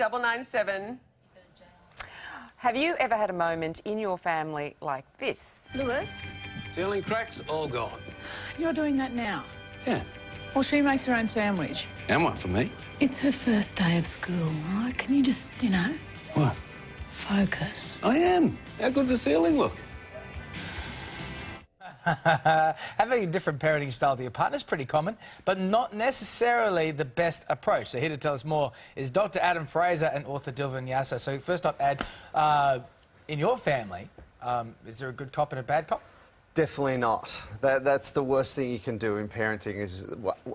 997. Have you ever had a moment in your family like this? Lewis, Ceiling cracks, all gone. you're doing that now. Yeah, Well, she makes her own sandwich. and one for me. It's her first day of school, all right? Can you just, What? focus? I am. How good's the ceiling look? Having a different parenting style to your partner is pretty common, but not necessarily the best approach. So here to tell us more is Dr. Adam Fraser and author Dilvin Yasser. So first up, Ad, in your family, is there a good cop and a bad cop? Definitely not. That's the worst thing you can do in parenting is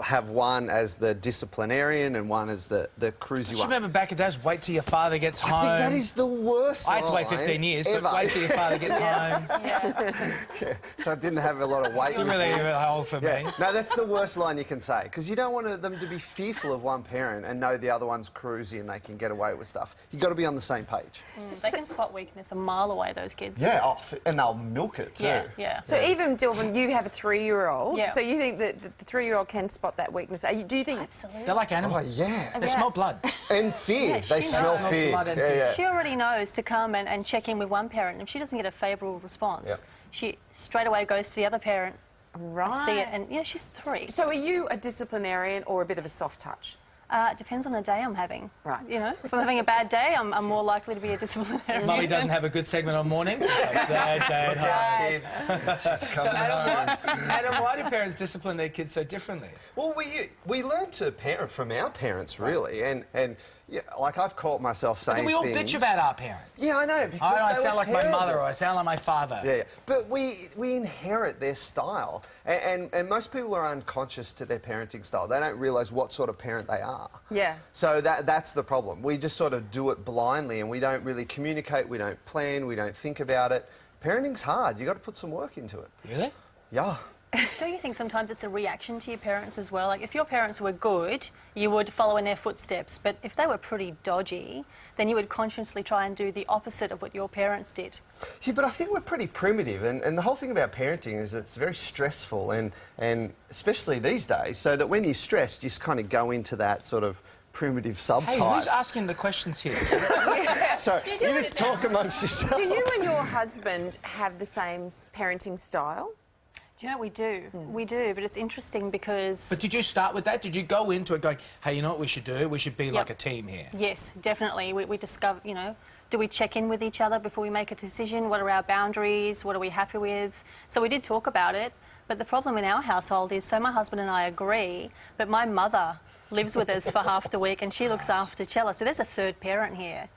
have one as the disciplinarian and one as the cruisy Do you one. remember back in days, wait till your father gets home? I think that is the worst I had to wait line 15 years, ever. but wait till your father gets home. Yeah, so I didn't have a lot of weight. It's really old for me. No, that's the worst line you can say because you don't want them to be fearful of one parent and know the other one's cruisy and they can get away with stuff. You've got to be on the same page. They can spot weakness a mile away, those kids. Yeah, and they'll milk it too. Yeah. So even, Dilvin, you have a 3-year-old, Yeah. so you think that the 3-year-old can spot that weakness? Do you think... Absolutely. They're like Oh, animals. yeah. They smell blood. And fear. Yeah, They she smell knows. fear. Blood and fear. She already knows to come and check in with one parent. If she doesn't get a favourable response, Yep. she straight away goes to the other parent. Right. I see it, and she's 3. So are you a disciplinarian or a bit of a soft touch? It depends on the day I'm having. Right. If I'm having a bad day, I'm more likely to be a disciplinarian. Mummy doesn't have a good segment on mornings. It's like, bad day at home. Kids. She's coming So Adam, why do parents discipline their kids so differently? Well, we learn to parent from our parents, really, and yeah, like I've caught myself saying But we all things. bitch about our parents. Yeah, I know. Because I they sound were like my terrible. mother or I sound like my father. Yeah, but we inherit their style, and most people are unconscious to their parenting style. They don't realise what sort of parent they are. Yeah. So that's the problem. We just sort of do it blindly, and we don't really communicate. We don't plan. We don't think about it. Parenting's hard. You got to put some work into it. Really? Yeah. Don't you think sometimes it's a reaction to your parents as well? Like, if your parents were good, you would follow in their footsteps. But if they were pretty dodgy, then you would consciously try and do the opposite of what your parents did. Yeah, but I think we're pretty primitive, and the whole thing about parenting is it's very stressful, and especially these days, so that when you're stressed, you just kind of go into that sort of primitive subtype. Hey, who's asking the questions here? So you just talk amongst yourselves. Do you and your husband have the same parenting style? Do you know, we do. We do, but it's interesting because... But did you start with that? Did you go into it going, hey, you know what we should do? We should be like a team here. Yes, definitely. We discover, do we check in with each other before we make a decision? What are our boundaries? What are we happy with? So we did talk about it, but the problem in our household is, so my husband and I agree, but my mother lives with us for half the week and she looks after Chella. So there's a third parent here.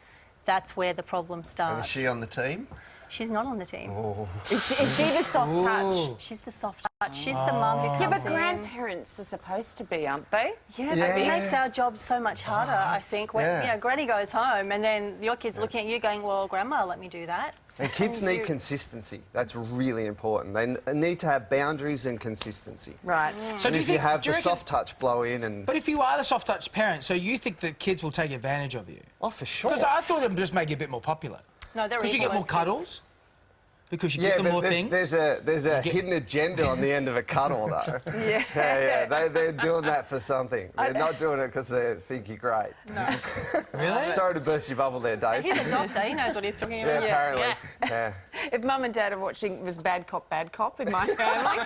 That's where the problem And starts. is she on the team? She's not on the team. Oh. Is she the soft touch? She's the soft touch. She's the mum who comes Yeah, but in. grandparents are supposed to be, aren't they? Yeah, but Yeah. it makes our job so much harder, I think. When Yeah. Granny goes home and then your kid's looking at you going, well, Grandma let me do that. And kids And need you- consistency. That's really important. They need to have boundaries and consistency. Right. So And do if you have do the reckon- soft touch blow in and... But if you are the soft touch parent, so you think that kids will take advantage of you? Oh, for sure. Because I thought it would just make you a bit more popular. No, they're Because you equal, get more those kids. cuddles? Because you Yeah, give them but more things? there's a hidden agenda on the end of a cuddle, though. Yeah. They're doing that for something. They're not doing it because they think you're great. Really? Sorry to burst your bubble there, Dave. He's a doctor, he knows what he's talking Yeah, about. apparently. Yeah. If Mum and Dad are watching, it was bad cop in my family.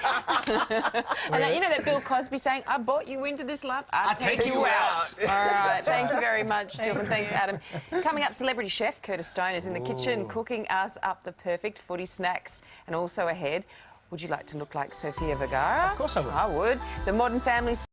And then, that Bill Cosby saying, I bought you into this love, I'll take you out. All right, thank you very much, Dilvin. Thanks, Adam. Coming up, celebrity chef Curtis Stone is in the kitchen cooking us up the perfect footy snacks. And also ahead, would you like to look like Sofia Vergara? Of course I would. I would. The Modern Family